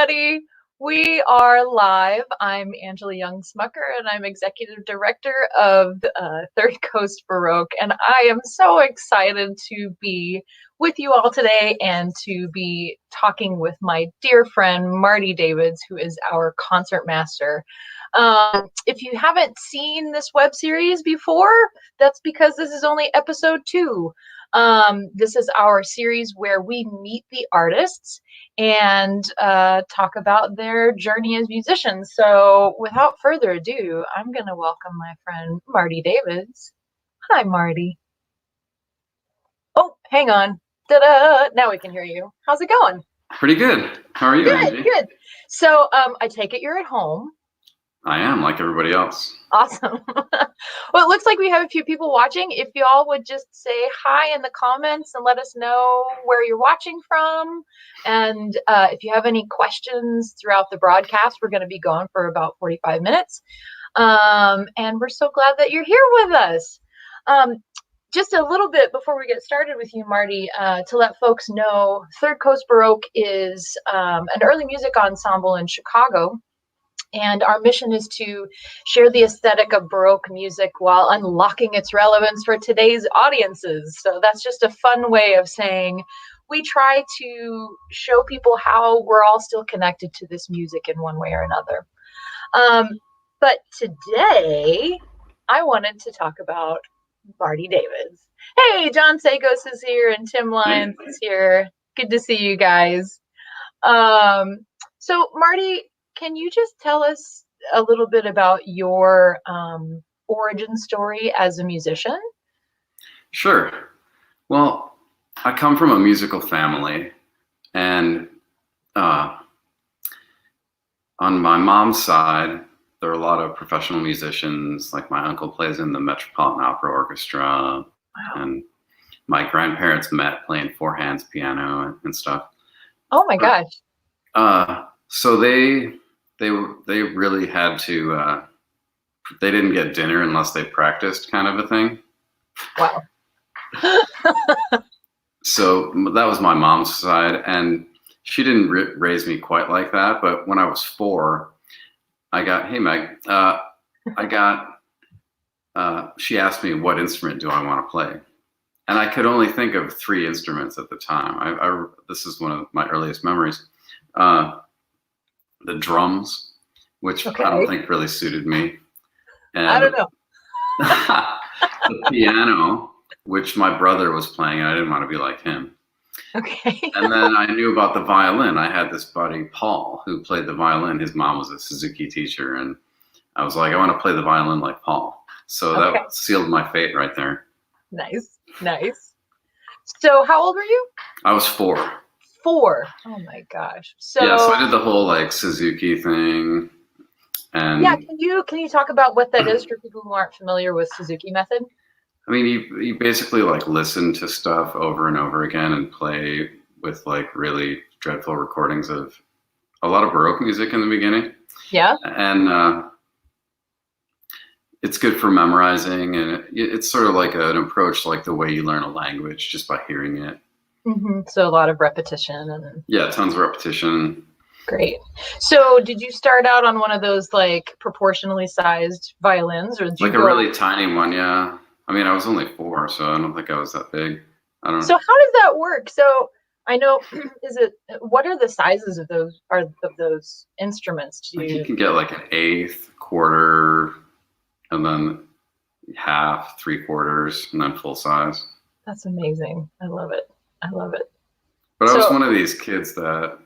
everybody. We are live. I'm Angela Young-Smucker, and I'm Executive Director of Third Coast Baroque, and I am so excited to be with you all today and to be talking with my dear friend, Marty Davids, who is our concertmaster. If you haven't seen this web series before, that's because this is only episode 2. This is our series where we meet the artists and talk about their journey as musicians. So without further ado, I'm going to welcome my friend Marty Davids. Hi, Marty. Oh, hang on. Ta-da! Now we can hear you. How's it going? Pretty good. How are you, Angie? Good. So I take it you're at home. I am, like everybody else. Awesome. Well, it looks like we have a few people watching. If y'all would just say hi in the comments and let us know where you're watching from. And if you have any questions throughout the broadcast, we're going to be going for about 45 minutes. And we're so glad that you're here with us. Just a little bit before we get started with you, Marty, to let folks know, Third Coast Baroque is an early music ensemble in Chicago. And our mission is to share the aesthetic of Baroque music while unlocking its relevance for today's audiences. So that's just a fun way of saying we try to show people how we're all still connected to this music in one way or another. But today, I wanted to talk about Marty Davids. Hey, John Sagos is here and Tim Lyons is here. Good to see you guys. So Marty, can you just tell us a little bit about your origin story as a musician? Sure. Well, I come from a musical family, and on my mom's side, there are a lot of professional musicians. Like my uncle plays in the Metropolitan Opera Orchestra, wow. And my grandparents met playing four hands piano and stuff. Oh my gosh! So they really had to, they didn't get dinner unless they practiced, kind of a thing. Wow. So that was my mom's side, and she didn't raise me quite like that. But when I was 4, hey Meg, she asked me, what instrument do I want to play? And I could only think of 3 instruments at the time. This is one of my earliest memories. The drums, which I don't think really suited me. And I don't know. The piano, which my brother was playing, and I didn't want to be like him. Okay. And then I knew about the violin. I had this buddy, Paul, who played the violin. His mom was a Suzuki teacher, and I was like, I want to play the violin like Paul. So that sealed my fate right there. Nice. So how old were you? I was 4. 4. Oh my gosh. So I did the whole like Suzuki thing. And yeah, can you talk about what that is for people who aren't familiar with Suzuki method? I mean, you basically like listen to stuff over and over again and play with like really dreadful recordings of a lot of Baroque music in the beginning. Yeah. And it's good for memorizing, and it's sort of like an approach like the way you learn a language, just by hearing it. Mm-hmm. So a lot of repetition and tons of repetition. Great. So did you start out on one of those like proportionally sized violins, or did you a really tiny one? Yeah. I mean, I was only 4, so I don't think I was that big. I don't know. So how does that work? So I know, what are the sizes of those instruments? You can get like an 1/8, 1/4, and then 1/2, 3/4, and then full size. That's amazing. I love it. But I was one of these kids that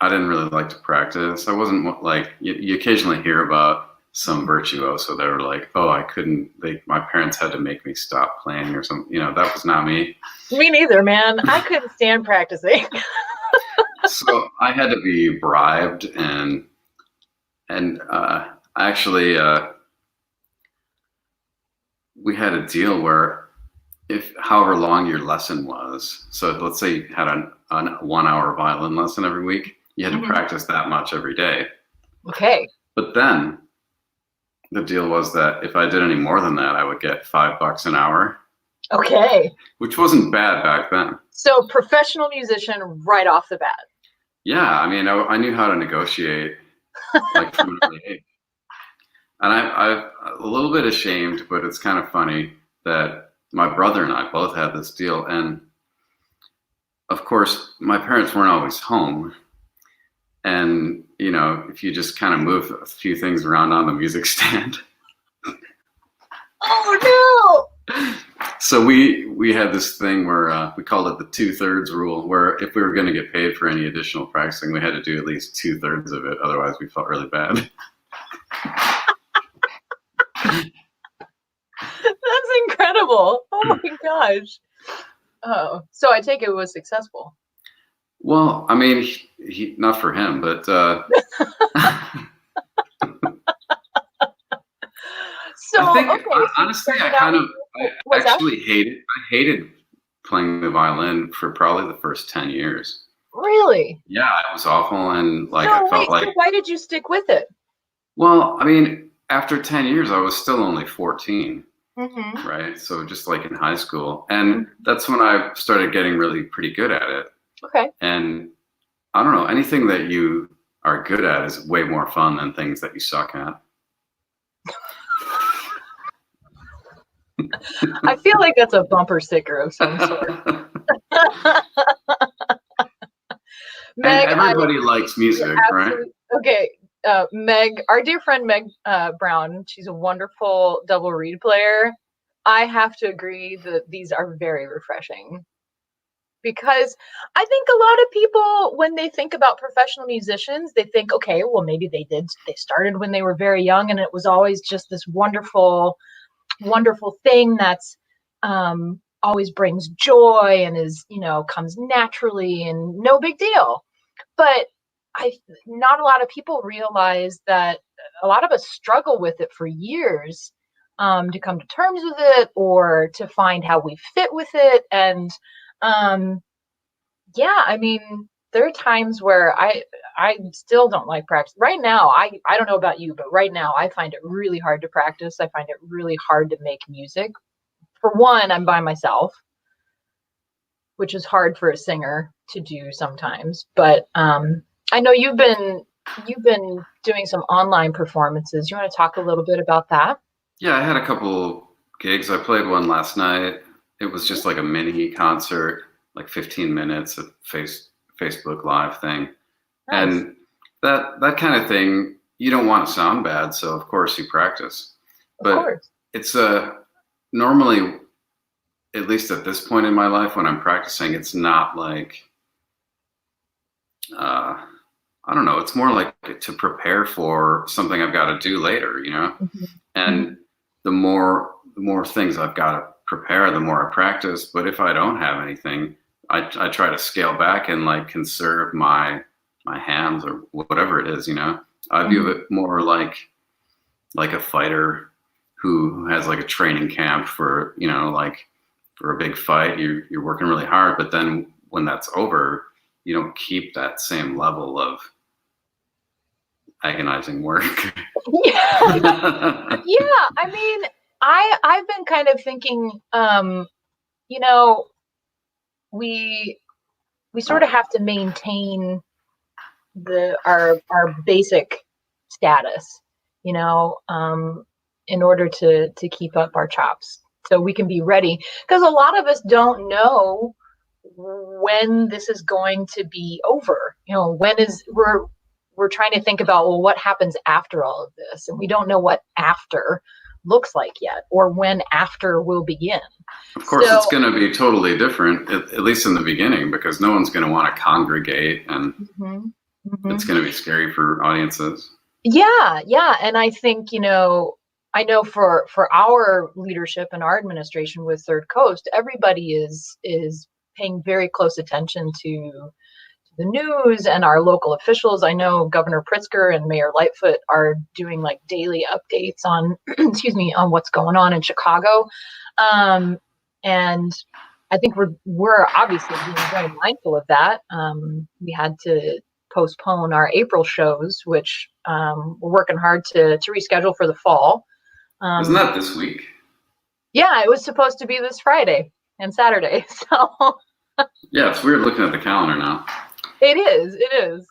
I didn't really like to practice. I wasn't like, you occasionally hear about some virtuoso that were like, oh, I couldn't, my parents had to make me stop playing or something. That was not me. Me neither, man. I couldn't stand practicing. So I had to be bribed, and actually we had a deal where however long your lesson was, so let's say you had a 1-hour violin lesson every week, you had to practice that much every day. Okay. But then the deal was that if I did any more than that, I would get $5 an hour. Okay. Which wasn't bad back then. So professional musician right off the bat. Yeah, I mean, I knew how to negotiate like from an early age. And I'm a little bit ashamed, but it's kind of funny that my brother and I both had this deal. And of course, my parents weren't always home. And, you know, if you just kind of move a few things around on the music stand. Oh So we had this thing where we called it the 2/3 rule, where if we were going to get paid for any additional practicing, we had to do at least 2/3 of it. Otherwise, we felt really bad. That's incredible. Oh my gosh. Oh, so I take it was successful. Well, I mean, he not for him, but So I think okay, so honestly, I hated playing the violin for probably the first 10 years. really? Yeah, it was awful, and like No, I felt wait, like, so why did you stick with it? well, I mean, after 10 years, I was still only 14, Mm-hmm. right? So just like in high school, and that's when I started getting really pretty good at it. Okay. And I don't know, anything that you are good at is way more fun than things that you suck at. I feel like that's a bumper sticker of some sort. And Meg, everybody likes music, right? okay. Meg, our dear friend Meg Brown, she's a wonderful double reed player. I have to agree that these are very refreshing because I think a lot of people, when they think about professional musicians, they think, okay, well, maybe they started when they were very young and it was always just this wonderful, wonderful thing that's always brings joy and is, comes naturally and no big deal. But not a lot of people realize that a lot of us struggle with it for years, to come to terms with it or to find how we fit with it. And yeah, I mean, there are times where I still don't like practice. Right now, I don't know about you, but right now I find it really hard to practice. I find it really hard to make music. For one, I'm by myself, which is hard for a singer to do sometimes. But I know you've been doing some online performances. You want to talk a little bit about that? Yeah, I had a couple gigs. I played one last night. It was just like a mini concert, like 15 minutes, a Facebook Live thing. Nice. And that kind of thing, you don't want to sound bad, so of course you practice. Of But course. it's normally, at least at this point in my life when I'm practicing, it's not like I don't know, it's more like to prepare for something I've got to do later, you know? Mm-hmm. And the more things I've got to prepare, the more I practice. But if I don't have anything, I try to scale back and like conserve my hands or whatever it is, you know. I view it more like a fighter who has like a training camp for, you know, like for a big fight. You're working really hard, but then when that's over, you don't keep that same level of agonizing work. Yeah. Yeah. I mean, I've been kind of thinking, you know, we sort of have to maintain our basic status, you know, in order to keep up our chops, so we can be ready. Because a lot of us don't know when this is going to be over. You know, we're trying to think about, well, what happens after all of this, and we don't know what after looks like yet, or when after will begin. Of course, it's going to be totally different, at least in the beginning, because no one's going to want to congregate, and it's going to be scary for audiences. Yeah, yeah, and I think, you know, I know for our leadership and our administration with Third Coast, everybody is paying very close attention to the news and our local officials. I know Governor Pritzker and Mayor Lightfoot are doing like daily updates on, excuse me, on what's going on in Chicago. And I think we're obviously being very mindful of that. We had to postpone our April shows, which we're working hard to reschedule for the fall. Isn't that this week? Yeah, it was supposed to be this Friday and Saturday. So yeah, it's weird looking at the calendar now. It is. It is.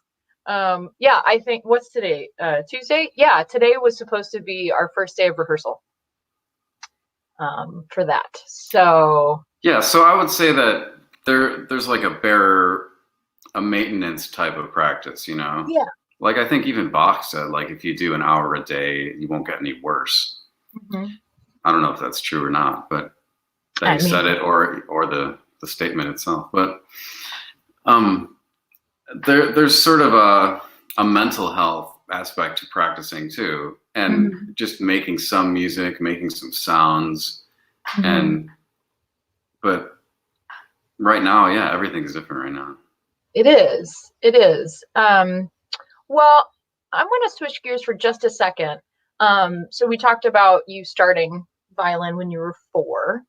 Yeah, I think what's today? Tuesday? Yeah, today was supposed to be our first day of rehearsal for that. So yeah, so I would say that there's like a maintenance type of practice, you know? yeah. Like I think even Bach said, like if you do an hour a day, you won't get any worse. Mm-hmm. I don't know if that's true or not, but that I he mean, said it or the statement itself. But there's sort of a mental health aspect to practicing too, and mm-hmm. just making some music, making some sounds, Mm-hmm. but right now, yeah, everything's different right now. It is. It is. Well, I'm going to switch gears for just a second. So we talked about you starting violin when you were 4.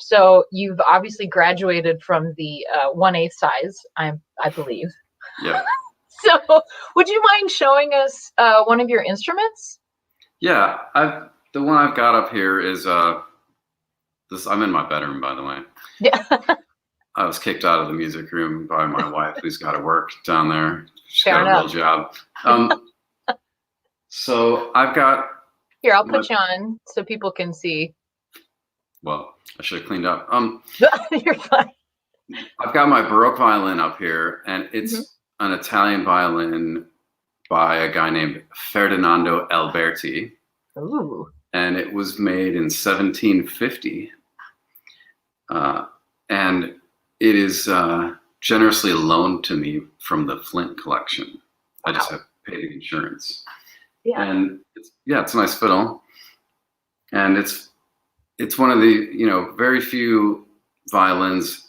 So you've obviously graduated from the 1/8 size, I believe. Yeah. So would you mind showing us one of your instruments? Yeah, the one I've got up here is this. I'm in my bedroom, by the way. Yeah. I was kicked out of the music room by my wife, who's got to work down there. She's Fair got enough. a real job. So I've got. Here, I'll put you on so people can see. Well, I should have cleaned up. You're fine. I've got my Baroque violin up here, and it's an Italian violin by a guy named Ferdinando Alberti. Ooh. And it was made in 1750. And it is generously loaned to me from the Flint collection. Wow. I just have paid insurance. Yeah. And it's a nice fiddle. And it's one of the, very few violins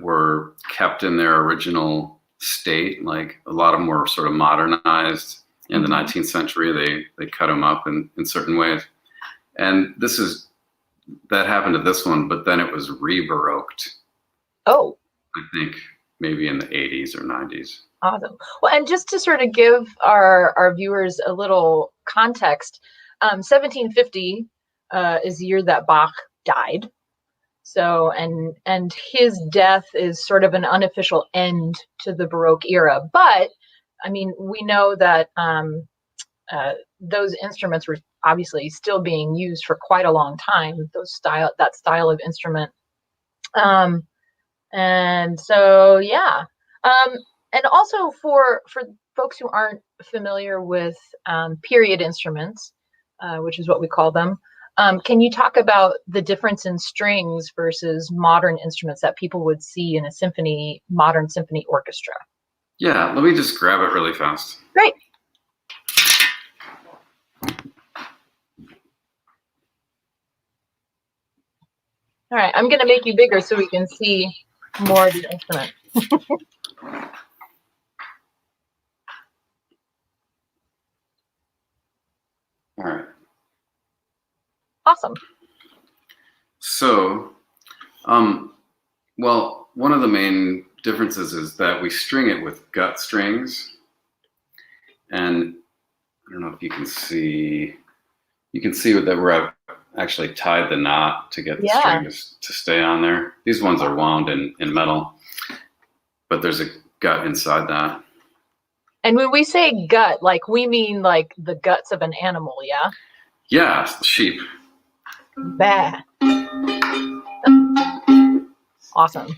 were kept in their original state. Like a lot of them were sort of modernized in the 19th century. They cut them up in certain ways. And that happened to this one, but then it was re-baroqued. Oh. I think maybe in the 80s or 90s. Awesome. Well, and just to sort of give our viewers a little context, 1750 is the year that Bach died. So, and his death is sort of an unofficial end to the Baroque era. But, I mean, we know that those instruments were obviously still being used for quite a long time, that style of instrument. And so, yeah. And also for folks who aren't familiar with period instruments, which is what we call them, can you talk about the difference in strings versus modern instruments that people would see in a modern symphony orchestra? Yeah, let me just grab it really fast. Great. All right, I'm going to make you bigger so we can see more of the instrument. All right. Awesome. So, well, one of the main differences is that we string it with gut strings. And I don't know if you can see that where I've actually tied the knot to get the string to stay on there. These ones are wound in metal, but there's a gut inside that. And when we say gut, like we mean like the guts of an animal, yeah? Yeah, sheep. Bah. Awesome.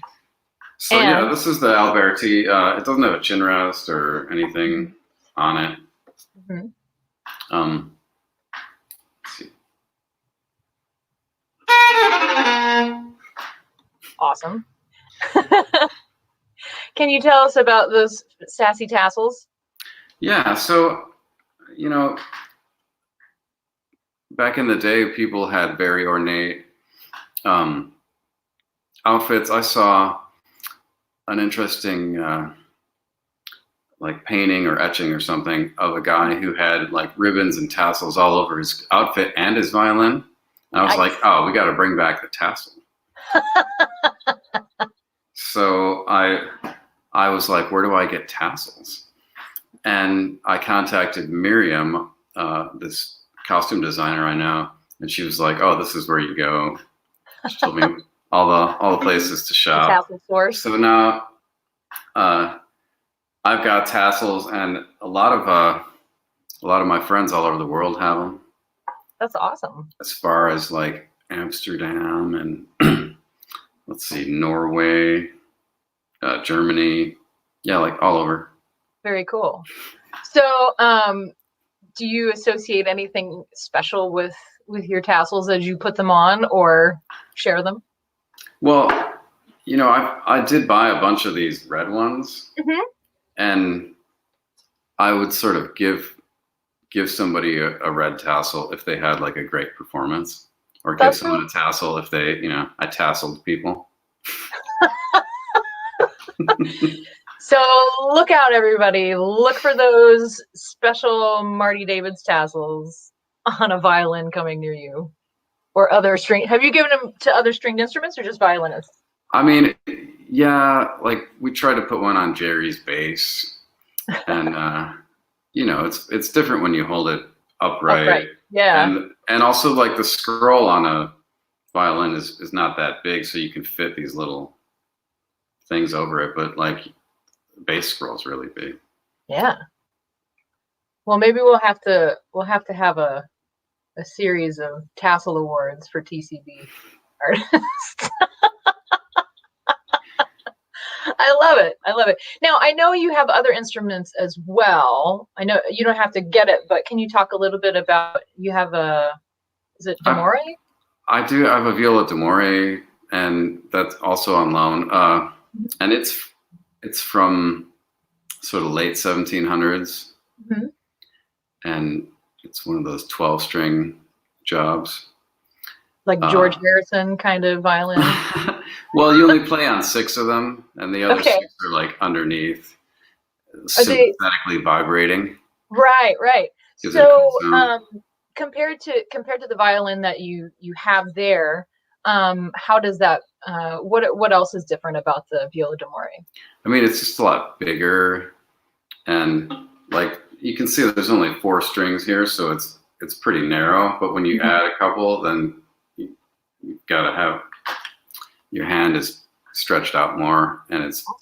So yeah, this is the Alberti. It doesn't have a chin rest or anything on it. Let's see. Awesome. Can you tell us about those sassy tassels? Yeah, so, back in the day, people had very ornate outfits. I saw an interesting like painting or etching or something of a guy who had like ribbons and tassels all over his outfit and his violin. And I was like, oh, we got to bring back the tassel. So I was like, where do I get tassels? And I contacted Miriam, this costume designer I know, and she was like, oh, this is where you go. She told me all the places to shop. Tassel source. So now I've got tassels, and a lot of my friends all over the world have them. That's awesome. As far as like Amsterdam and let's see, Norway, Germany, yeah, like all over. Very cool. So, do you associate anything special with your tassels as you put them on, or share them? Well, you know, I did buy a bunch of these red ones, and I would sort of give somebody a red tassel if they had like a great performance, or give someone a tassel if they, you know, I tasseled people. So look out, everybody. Look for those special Marty David's tassels on a violin coming near you, or other string. Have you given them to other stringed instruments or just violinists? I mean, yeah, like we tried to put one on Jerry's bass, and you know, it's different when you hold it upright. Yeah. And also like the scroll on a violin is not that big, so you can fit these little things over it, but like the bass scroll is really big. Yeah. Well, maybe we'll have to have a series of tassel awards for TCB artists. I love it. I love it. Now, I know you have other instruments as well. I know you don't have to get it, but can you talk a little bit about, you have is it d'amore? I do. I have a viola d'amore, and that's also on loan. And it's from sort of late 1700s. And it's one of those 12-string jobs. Like George Harrison kind of violin? Well, you only play on 6 of them, and the other 6 are like underneath, synthetically vibrating. Right, right. So compared to the violin that you have there, how does that, what else is different about the viola d'amore? I mean, it's just a lot bigger, and like you can see there's only 4 strings here, so it's pretty narrow, but when you add a couple, then you've got to have, your hand is stretched out more, and it's a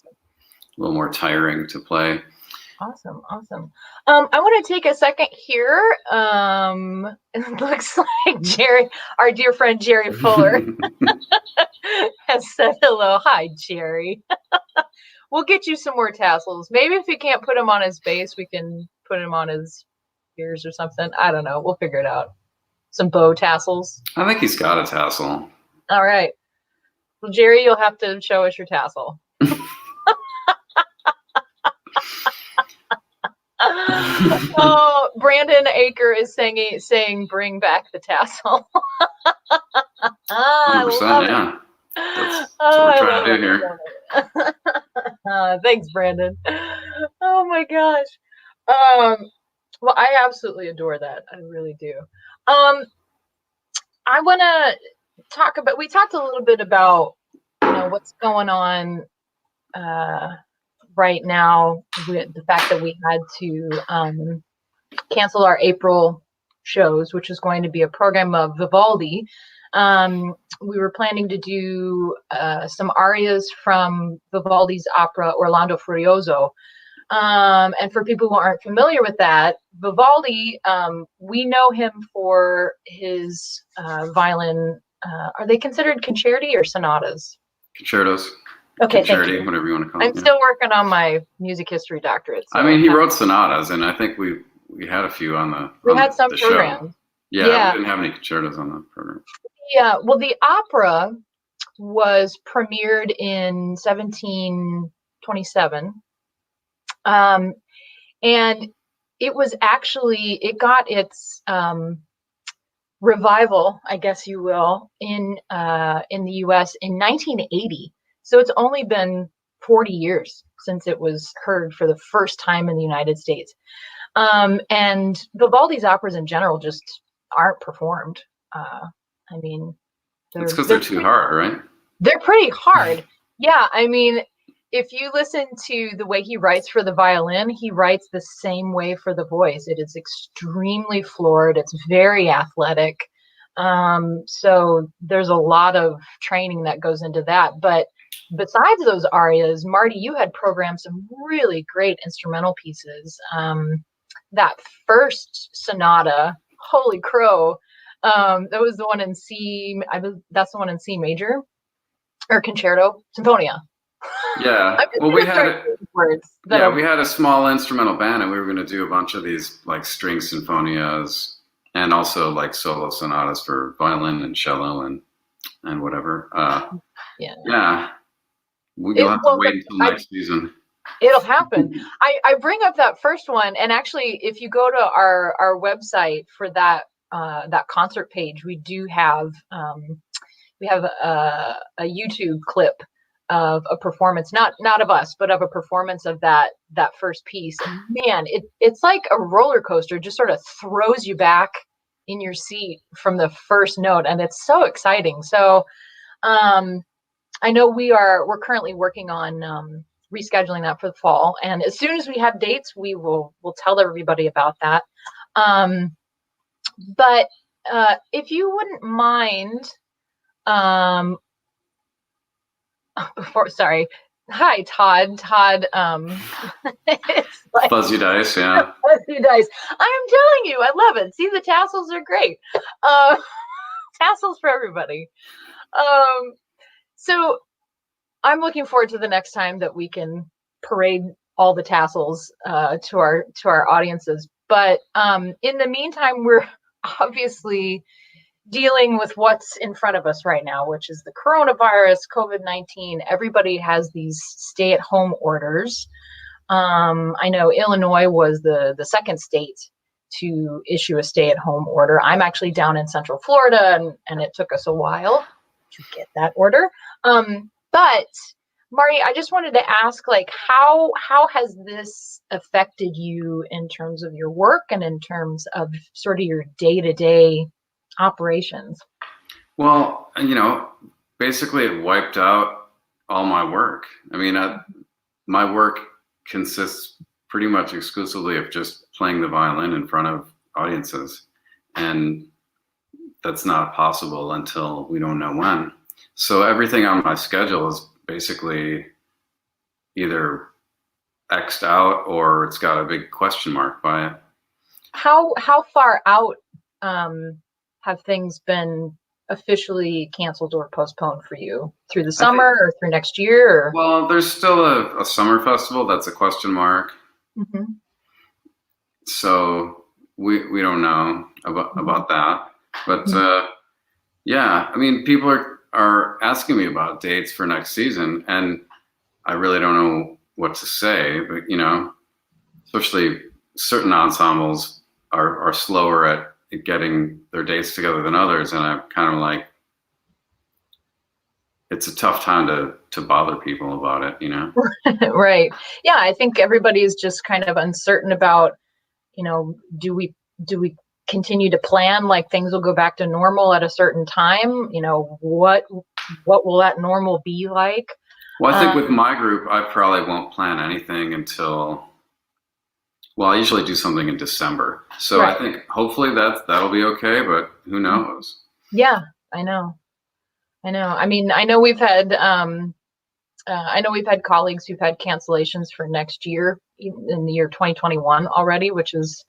little more tiring to play. Awesome, awesome. I want to take a second here. It looks like Jerry, our dear friend Jerry Fuller, has said hello. Hi, Jerry. We'll get you some more tassels. Maybe if we can't put him on his bass, we can put him on his ears or something. I don't know. We'll figure it out. Some bow tassels. I think he's got a tassel. All right. Well, Jerry, you'll have to show us your tassel. Oh, Brandon Aker is saying bring back the tassel. 100%, yeah. That's what we're trying to do here. Thanks, Brandon. Oh my gosh. Well, I absolutely adore that. I really do. I want to talk about, we talked a little bit about, you know, what's going on right now with the fact that we had to cancel our April shows, which is going to be a program of Vivaldi. We were planning to do some arias from Vivaldi's opera Orlando Furioso. And for people who aren't familiar with that, Vivaldi, we know him for his violin. Are they considered concerti or sonatas? Concertos. Okay, concerti, thank you. Whatever you want to call it. I'm still working on my music history doctorate. So I mean, he wrote sonatas, and I think we had a few on the we had some programs. Yeah, we didn't have any concertos on the program. Yeah, well, the opera was premiered in 1727. And it was actually, it got its revival, I guess you will, in the US in 1980. So it's only been 40 years since it was heard for the first time in the United States. And Vivaldi's operas in general just aren't performed. I mean, it's because they're too hard, right? They're pretty hard. Yeah, I mean, if you listen to the way he writes for the violin, he writes the same way for the voice. It is extremely florid. It's very athletic. So there's a lot of training that goes into that. But besides those arias, Marty, you had programmed some really great instrumental pieces. That first sonata, holy crow, that was the one in C. That's the one in C major, or concerto, Sinfonia. Yeah. Well, we had we we had a small instrumental band, and we were going to do a bunch of these like string sinfonias, and also like solo sonatas for violin and cello and whatever. Yeah. You'll have to wait until next season. It'll happen. I bring up that first one, and actually, if you go to our website for that that concert page, we do have a YouTube clip of a performance, not of us, but of a performance of that first piece. And man, it's like a roller coaster, just sort of throws you back in your seat from the first note, and it's so exciting. So I know we're currently working on rescheduling that for the fall, and as soon as we have dates, we'll tell everybody about that. But if you wouldn't mind, hi Todd. It's like Fuzzy dice, yeah. Fuzzy dice. I'm telling you, I love it. See, the tassels are great. Tassels for everybody. So I'm looking forward to the next time that we can parade all the tassels to our audiences. But in the meantime, we're obviously dealing with what's in front of us right now, which is the coronavirus, COVID-19. Everybody has these stay-at-home orders. I know Illinois was the second state to issue a stay-at-home order. I'm actually down in Central Florida, and it took us a while to get that order. But Marty, I just wanted to ask, like, how has this affected you in terms of your work and in terms of sort of your day-to-day operations? Well, basically it wiped out all my work. I mean, my work consists pretty much exclusively of just playing the violin in front of audiences. And that's not possible until we don't know when. So everything on my schedule is basically either X'd out or it's got a big question mark by it. How far out have things been officially canceled or postponed for you? Through the summer or through next year? Or? Well, there's still a summer festival that's a question mark. Mm-hmm. So we don't know about that. But yeah, I mean, people are asking me about dates for next season, and I really don't know what to say. But especially certain ensembles are slower at getting their dates together than others, and I'm kind of like, it's a tough time to bother people about it, Right. Yeah, I think everybody's just kind of uncertain about, do we continue to plan like things will go back to normal at a certain time? What will that normal be like? Well, I think with my group, I probably won't plan anything until, I usually do something in December. So right. I think hopefully that'll be okay, but who knows? Yeah, I know. I mean, I know we've had colleagues who've had cancellations for next year, in the year 2021 already, which is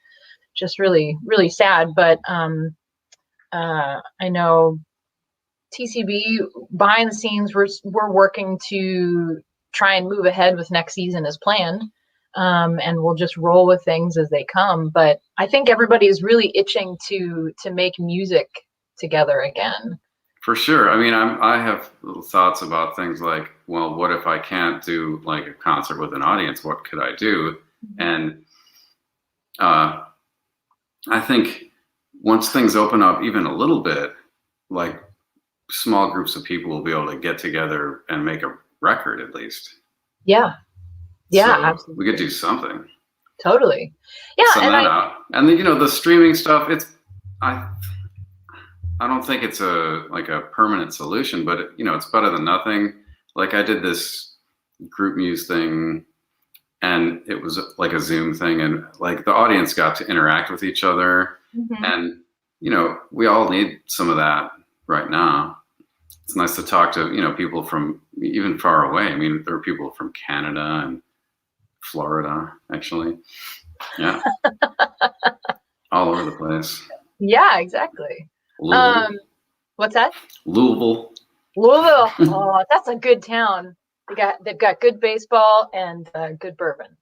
just really, really sad. But I know TCB behind the scenes, we're working to try and move ahead with next season as planned. And we'll just roll with things as they come. But I think everybody is really itching to make music together again. For sure. I mean, I have little thoughts about things like, well, what if I can't do like a concert with an audience? What could I do? And I think once things open up even a little bit, like small groups of people will be able to get together and make a record at least. Yeah. Yeah, so absolutely. We could do something. Totally. Yeah. Send that out. And then, the streaming stuff, I don't think it's a permanent solution, but it's better than nothing. Like I did this group muse thing, and it was like a Zoom thing, and like the audience got to interact with each other. Mm-hmm. And we all need some of that right now. it's nice to talk to, people from even far away. I mean, there are people from Canada and Florida, actually. Yeah. All over the place. Yeah, exactly. Louisville. What's that? Louisville. Oh, that's a good town. They've got good baseball and good bourbon.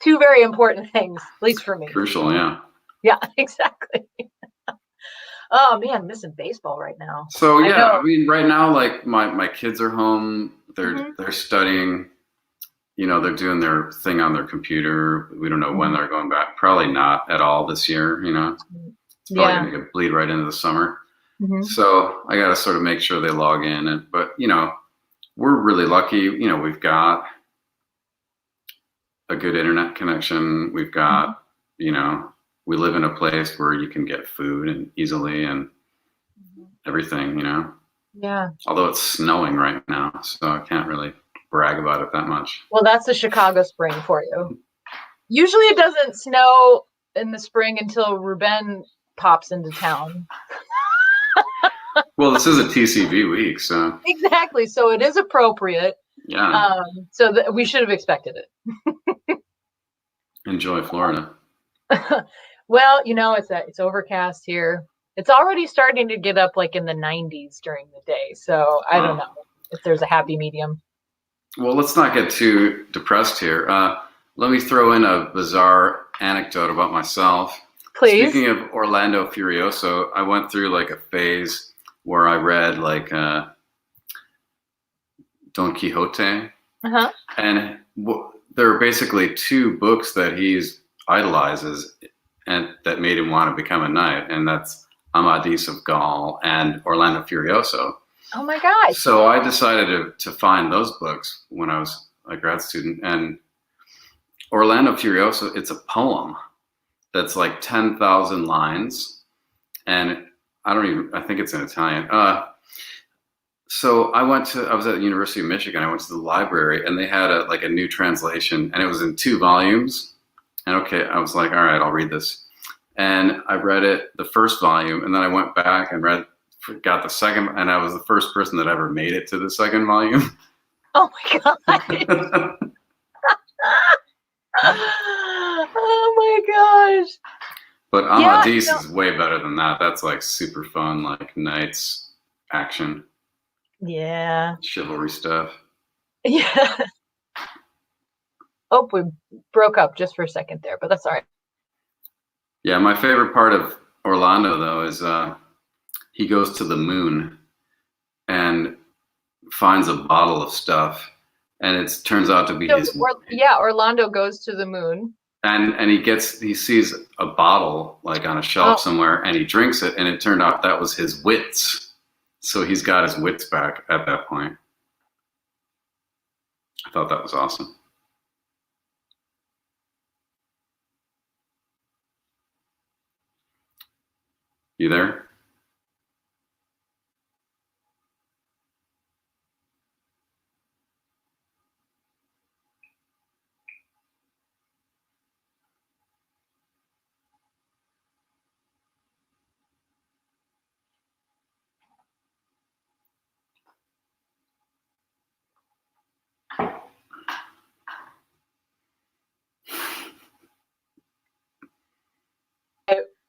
2 very important things, at least for me. Crucial, yeah. Yeah, exactly. Oh man, missing baseball right now. So yeah, I mean, right now, like my kids are home. They're studying. They're doing their thing on their computer. We don't know when they're going back. Probably not at all this year. It's probably going to bleed right into the summer. So I got to sort of make sure they log in. But we're really lucky. We've got a good internet connection. We've got, we live in a place where you can get food and easily and everything, Yeah. Although it's snowing right now, so I can't really brag about it that much. Well, that's the Chicago spring for you. Usually it doesn't snow in the spring until Ruben pops into town. Well, this is a TCV week, so. Exactly. So it is appropriate. Yeah. So we should have expected it. Enjoy Florida. Well, it's overcast here. It's already starting to get up like in the 90s during the day. So I don't know if there's a happy medium. Well, let's not get too depressed here. Let me throw in a bizarre anecdote about myself. Please. Speaking of Orlando Furioso, I went through like a phase where I read like Don Quixote. And there are basically 2 books that he's idolizes and that made him want to become a knight, and that's Amadis of Gaul and Orlando Furioso. Oh my gosh. So I decided to find those books when I was a grad student, and Orlando Furioso, it's a poem that's like 10,000 lines, and I think it's in Italian. So I was at the University of Michigan. I went to the library, and they had a new translation, and it was in 2 volumes. And okay, I was like, all right, I'll read this. And I read it, the first volume, and then I went back and got the second, and I was the first person that ever made it to the second volume. Oh my god. Oh my gosh. But Amadis is way better than that. That's like super fun, like knights action. Yeah. Chivalry stuff. Yeah. Oh, we broke up just for a second there, but that's all right. Yeah, my favorite part of Orlando, though, is he goes to the moon and finds a bottle of stuff, and it turns out to be his. Orlando goes to the moon. And he sees a bottle like on a shelf somewhere, and he drinks it, and it turned out that was his wits. So he's got his wits back at that point. I thought that was awesome. You there?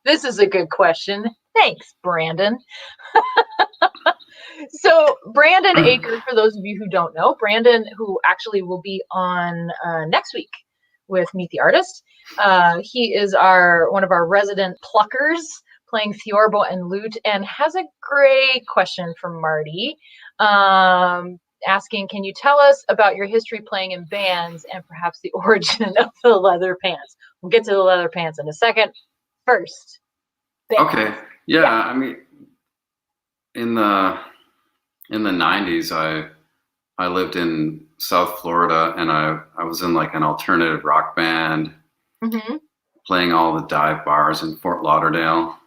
This is a good question. Thanks, Brandon. So Brandon Aker, for those of you who don't know, Brandon, who actually will be on next week with Meet the Artist. He is one of our resident pluckers playing theorbo and lute, and has a great question from Marty, asking, can you tell us about your history playing in bands and perhaps the origin of the leather pants? We'll get to the leather pants in a second. First. Bands. Okay. Yeah, I mean, in the 90s, I lived in South Florida, and I was in like an alternative rock band, playing all the dive bars in Fort Lauderdale.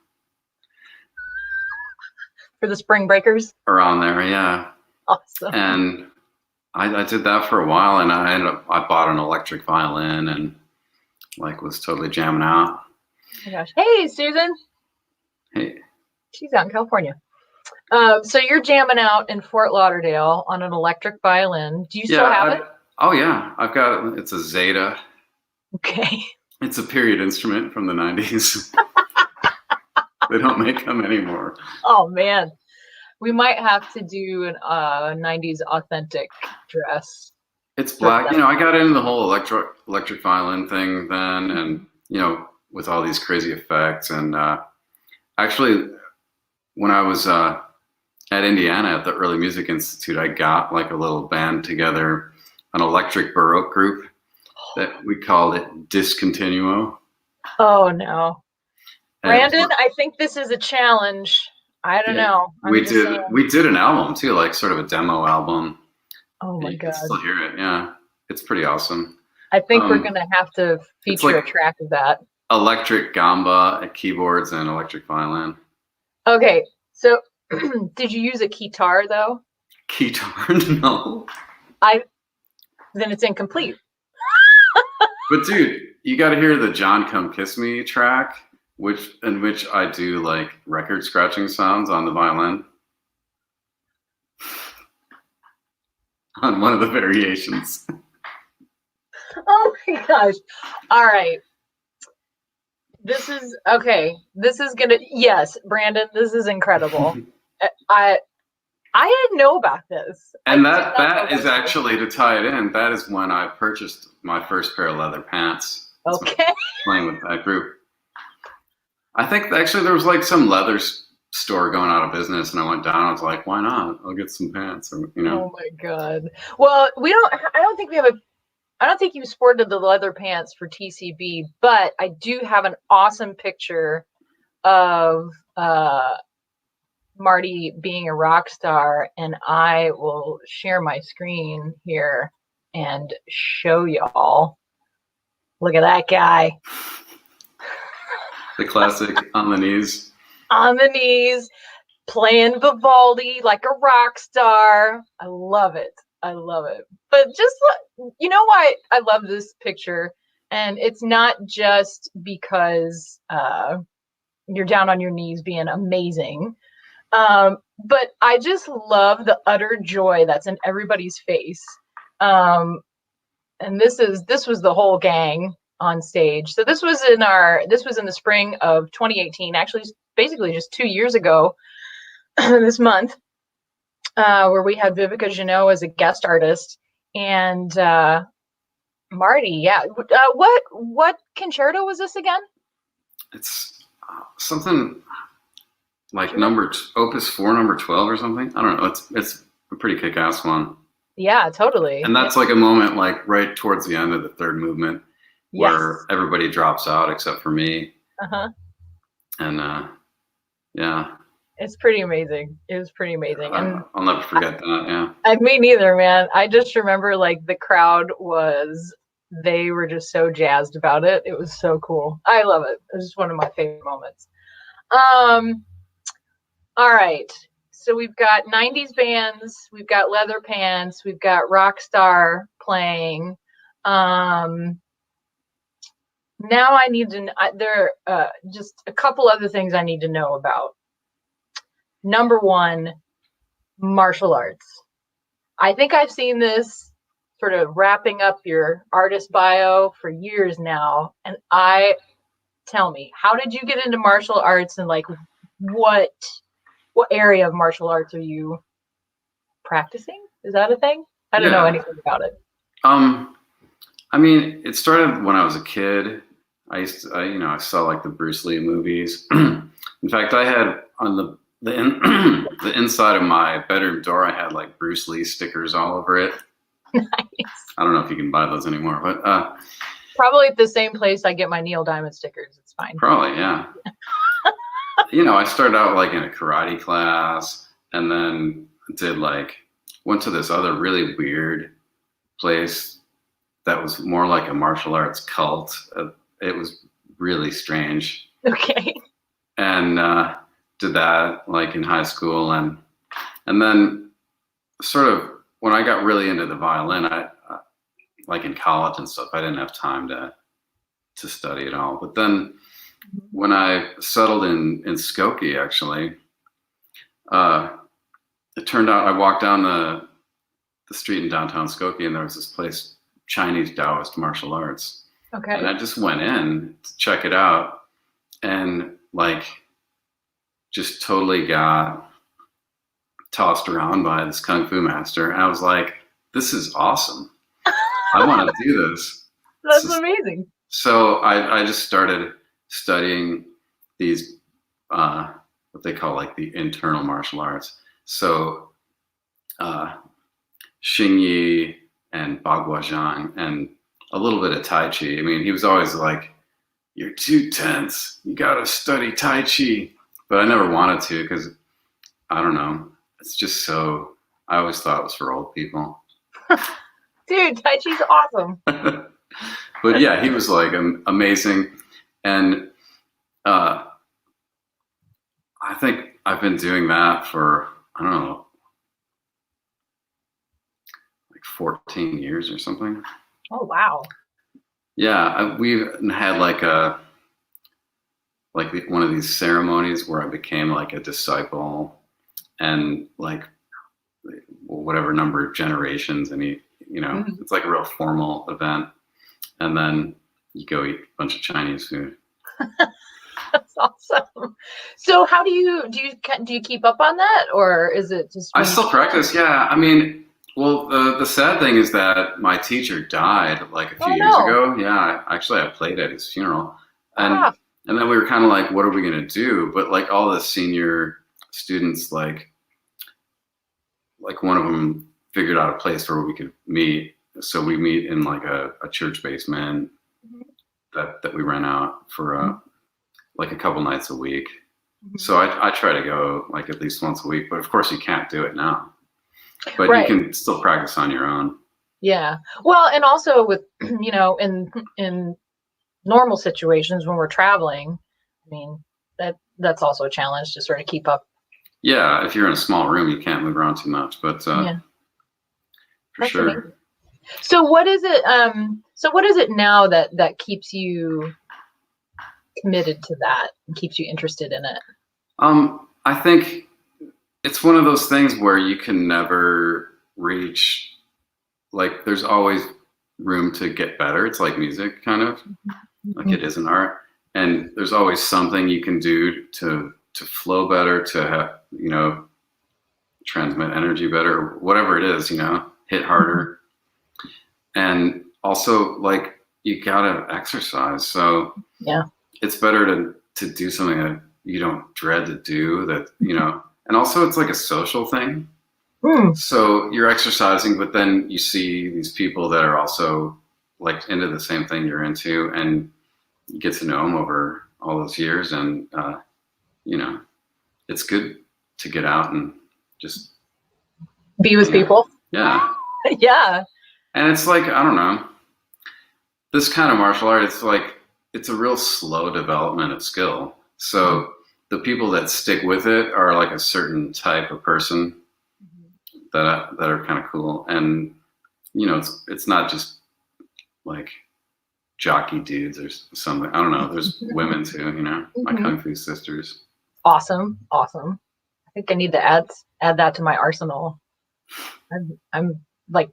For the Spring Breakers? Around there, yeah. Awesome. And I did that for a while, and I bought an electric violin and like was totally jamming out. Oh my gosh. Hey, Susan. Hey. She's out in California. So you're jamming out in Fort Lauderdale on an electric violin. Do you still have it? Oh yeah, I've got it. It's a Zeta. Okay. It's a period instrument from the 90s. They don't make them anymore. Oh man, we might have to do an 90s authentic dress. It's black. You know, I got into the whole electric violin thing then, and you know, with all these crazy effects. And actually, when I was at Indiana at the Early Music Institute, I got like a little band together, an electric Baroque group that we called it Discontinuo. Oh no. Brandon, I think this is a challenge. I don't know. We did an album too, like sort of a demo album. Oh my God. You can still hear it. Yeah. It's pretty awesome. I think we're going to have to feature like a track of that. Electric gamba, keyboards, and electric violin. Okay. So did you use a guitar though? Guitar? No. Then it's incomplete. But dude, you got to hear the John Come Kiss Me track, in which I do like record scratching sounds on the violin. On one of the variations. Oh my gosh. All right. This is okay. This is gonna, yes, Brandon, this is incredible. I didn't know about this. And that is actually, to tie it in, that is when I purchased my first pair of leather pants. Okay. Playing with that group. I think actually there was like some leather store going out of business, and I went down. I was like, why not? I'll get some pants, or, you know. Oh my God. Well, I don't think you sported the leather pants for TCB, but I do have an awesome picture of Marty being a rock star, and I will share my screen here and show y'all. Look at that guy. The classic on the knees. On the knees, playing Vivaldi like a rock star. I love it. I love it. But just, you know why I love this picture? And it's not just because you're down on your knees being amazing. But I just love the utter joy that's in everybody's face. And this was the whole gang on stage. So this was in the spring of 2018, actually basically just 2 years ago this month, where we had Vivica Jeannot as a guest artist, and Marty. Yeah. What concerto was this again? It's something like Opus 4, number 12 or something. I don't know. It's a pretty kick-ass one. Yeah, totally. And that's like a moment like right towards the end of the third movement, where everybody drops out except for me. Uh-huh. And yeah. It's pretty amazing. It was pretty amazing. And I'll never forget that. Yeah. Me neither, man. I just remember like the crowd they were just so jazzed about it. It was so cool. I love it. It was just one of my favorite moments. All right. So we've got 90s bands, we've got leather pants, we've got rock star playing. Now I need to, there are just a couple other things I need to know about. Number one, martial arts. I think I've seen this sort of wrapping up your artist bio for years now. And tell me, how did you get into martial arts, and like what area of martial arts are you practicing? Is that a thing? I don't know anything about it. I mean, it started when I was a kid. I saw like the Bruce Lee movies. In fact, I had on the inside of my bedroom door, I had like Bruce Lee stickers all over it. Nice. I don't know if you can buy those anymore, but probably at the same place I get my Neil Diamond stickers. It's fine. Probably, yeah. I started out like in a karate class, and then went to this other really weird place that was more like a martial arts cult. It was really strange. Okay. And did that like in high school, and then sort of when I got really into the violin, I like in college and stuff, I didn't have time to study at all. But then when I settled in Skokie, actually, it turned out I walked down the street in downtown Skokie, and there was this place, Chinese Taoist martial arts. Okay. And I just went in to check it out, and like just totally got tossed around by this kung fu master. And I was like, this is awesome. I want to do this. That's amazing. So I just started studying these, what they call like the internal martial arts. So Xingyi and Baguazhang and a little bit of Tai Chi. I mean, he was always like, you're too tense. You got to study Tai Chi. But I never wanted to because, I don't know, it's just so, I always thought it was for old people. Dude, Tai Chi's awesome. But yeah, he was like amazing. And I think I've been doing that for, I don't know, like 14 years or something. Oh, wow. Yeah, we've had like one of these ceremonies where I became like a disciple, and like whatever number of generations, and it's like a real formal event, and then you go eat a bunch of Chinese food. That's awesome. So how do you keep up on that, or is it just? I still practice. Yeah, I mean, well, the sad thing is that my teacher died like a few years ago. Yeah, actually, I played at his funeral, and then we were kind of like, what are we gonna do? But like all the senior students, like one of them figured out a place where we could meet. So we meet in like a church basement that we rent out for like a couple nights a week. So I try to go like at least once a week, but of course you can't do it now. But you can still practice on your own. Yeah. Well, and also with, in normal situations when we're traveling, I mean, that's also a challenge to sort of keep up. Yeah. If you're in a small room, you can't move around too much, but for that's sure. Amazing. So what is it now that keeps you committed to that and keeps you interested in it? I think it's one of those things where you can never reach, like there's always room to get better. It's like music kind of, like it is an art. And there's always something you can do to flow better, to have, transmit energy better, whatever it is, hit harder. And also like you gotta exercise. So it's better to do something that you don't dread to do, that, and also it's like a social thing. So you're exercising, but then you see these people that are also like into the same thing you're into, and you get to know them over all those years. And, it's good to get out and just be with people. Yeah. Yeah. And it's like, I don't know, this kind of martial art, it's like, it's a real slow development of skill. So the people that stick with it are like a certain type of person that are kind of cool. And, it's not just like jockey dudes or something. I don't know. There's women too, my Kung Fu sisters. Awesome. I think I need to add that to my arsenal. I'm like,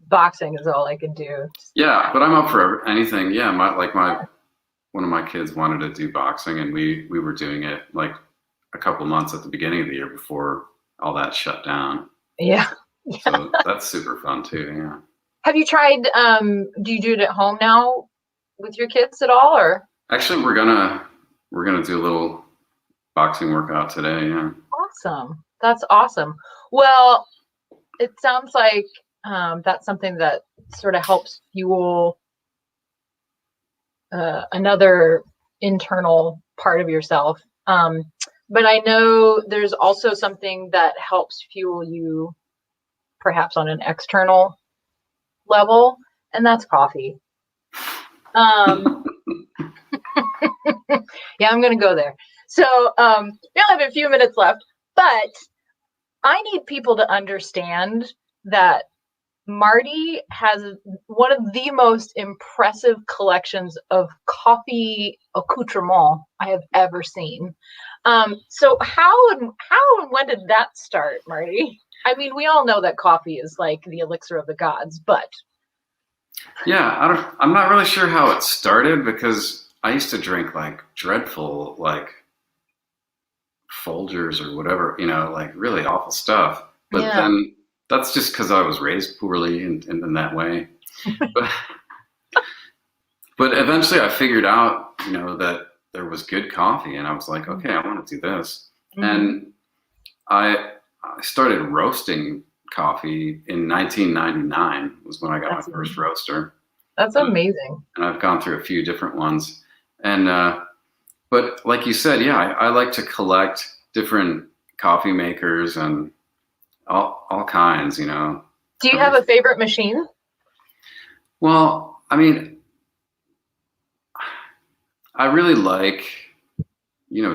boxing is all I can do. Yeah, but I'm up for anything. Yeah, one of my kids wanted to do boxing, and we were doing it like a couple months at the beginning of the year before all that shut down. Yeah. So that's super fun too. Yeah. Have you tried? Do you do it at home now with your kids at all, or? Actually, we're gonna do a little boxing workout today. Yeah. Awesome. That's awesome. Well, it sounds like that's something that sort of helps fuel another internal part of yourself. But I know there's also something that helps fuel you perhaps on an external level, and that's coffee. Yeah, I'm going to go there. So we only have a few minutes left, but I need people to understand that Marty has one of the most impressive collections of coffee accoutrement I have ever seen. So how and when did that start, Marty? I mean, we all know that coffee is like the elixir of the gods, but yeah, I'm not really sure how it started because I used to drink like dreadful like Folgers or whatever, like really awful stuff. But yeah. then that's just because I was raised poorly in that way. But, but eventually I figured out, that there was good coffee, and I was like, okay, I want to do this. Mm-hmm. And I started roasting coffee in 1999 was when I got my first roaster. That's amazing. And I've gone through a few different ones. And but like you said, yeah, I like to collect different coffee makers and all kinds, Do you have a favorite machine? Well, I mean, I really like,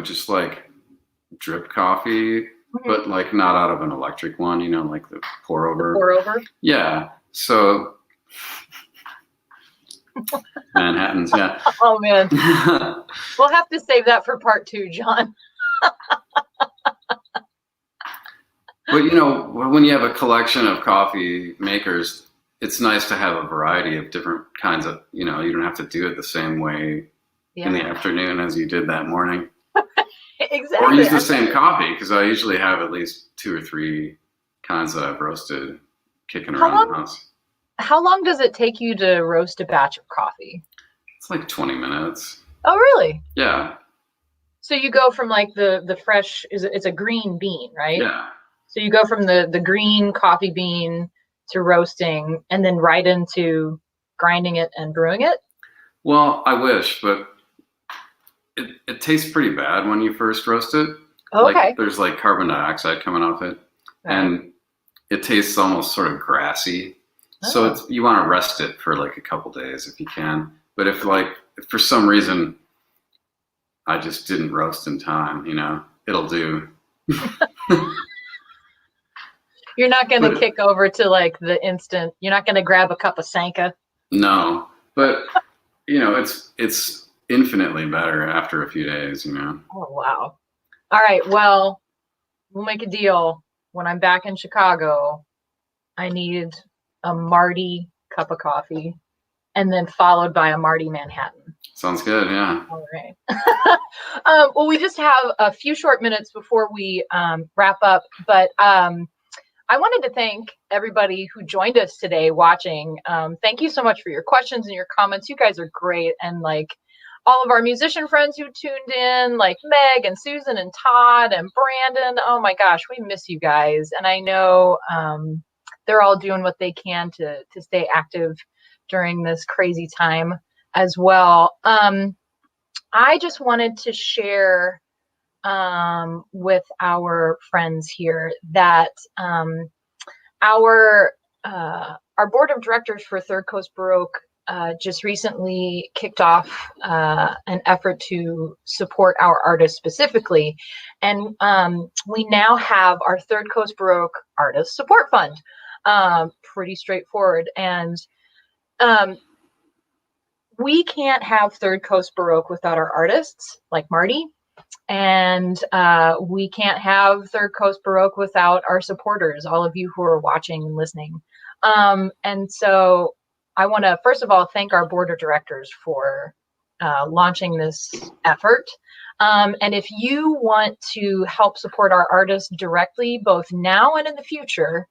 just like drip coffee, but like not out of an electric one, like the pour over. Pour over? Yeah. So Manhattans, yeah. Oh man. We'll have to save that for part 2, John. But when you have a collection of coffee makers, it's nice to have a variety of different kinds of, you don't have to do it the same way in the afternoon as you did that morning. Exactly. Or use the same coffee, because I usually have at least 2 or 3 kinds that I've roasted kicking around the house. How long does it take you to roast a batch of coffee? It's like 20 minutes. Oh, really? Yeah. So you go from like the fresh, it's a green bean, right? Yeah. So you go from the green coffee bean to roasting and then right into grinding it and brewing it? Well, I wish, but it tastes pretty bad when you first roast it. Okay. Like, there's like carbon dioxide coming off it. Right. And it tastes almost sort of grassy. Oh. So you want to rest it for like a couple days if you can. But if for some reason I just didn't roast in time, it'll do. You're not going to kick over to like the instant. You're not going to grab a cup of Sanka. No, but it's infinitely better after a few days, Oh, wow. All right. Well, we'll make a deal. When I'm back in Chicago, I need a Marty cup of coffee and then followed by a Marty Manhattan. Sounds good. Yeah. All right. Well, we just have a few short minutes before we wrap up, but I wanted to thank everybody who joined us today watching. Thank you so much for your questions and your comments. You guys are great. And like all of our musician friends who tuned in, like Meg and Susan and Todd and Brandon. Oh my gosh, we miss you guys. And I know they're all doing what they can to stay active during this crazy time as well. I just wanted to share with our friends here that our board of directors for Third Coast Baroque just recently kicked off an effort to support our artists specifically, and we now have our Third Coast Baroque Artist Support Fund. Pretty straightforward, and we can't have Third Coast Baroque without our artists like Marty. And we can't have Third Coast Baroque without our supporters, all of you who are watching and listening. And so I want to, first of all, thank our board of directors for launching this effort. And if you want to help support our artists directly, both now and in the future,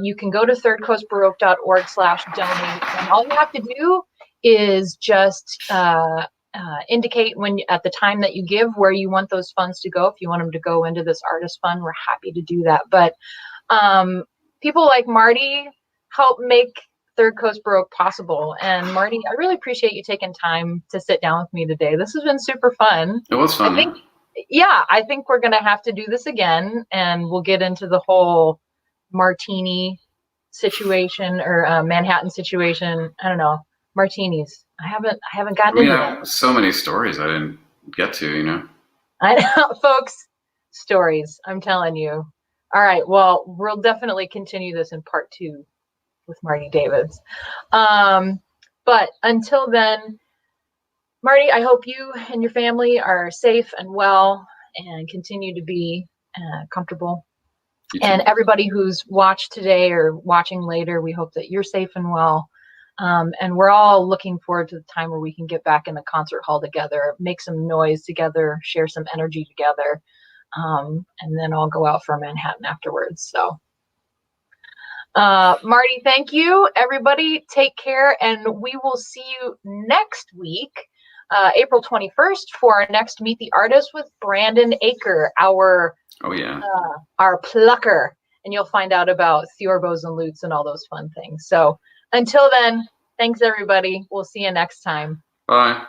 you can go to thirdcoastbaroque.org/donate. And all you have to do is just indicate at the time that you give where you want those funds to go. If you want them to go into this artist fund, we're happy to do that. But people like Marty help make Third Coast Baroque possible. And Marty, I really appreciate you taking time to sit down with me today. This has been super fun. It was fun. I think we're going to have to do this again, and we'll get into the whole martini situation or Manhattan situation. I don't know. Martinis. I haven't gotten into that. So many stories I didn't get to, I know, folks. Stories. I'm telling you. All right. Well, we'll definitely continue this in part 2 with Marty Davids. But until then, Marty, I hope you and your family are safe and well, and continue to be comfortable. And everybody who's watched today or watching later, we hope that you're safe and well. And we're all looking forward to the time where we can get back in the concert hall together, make some noise together, share some energy together, and then all go out for Manhattan afterwards. So, Marty, thank you. Everybody, take care, and we will see you next week, April 21st, for our next Meet the Artist with Brandon Aker, our plucker, and you'll find out about theorbos and lutes and all those fun things. So until then, thanks everybody. We'll see you next time. Bye.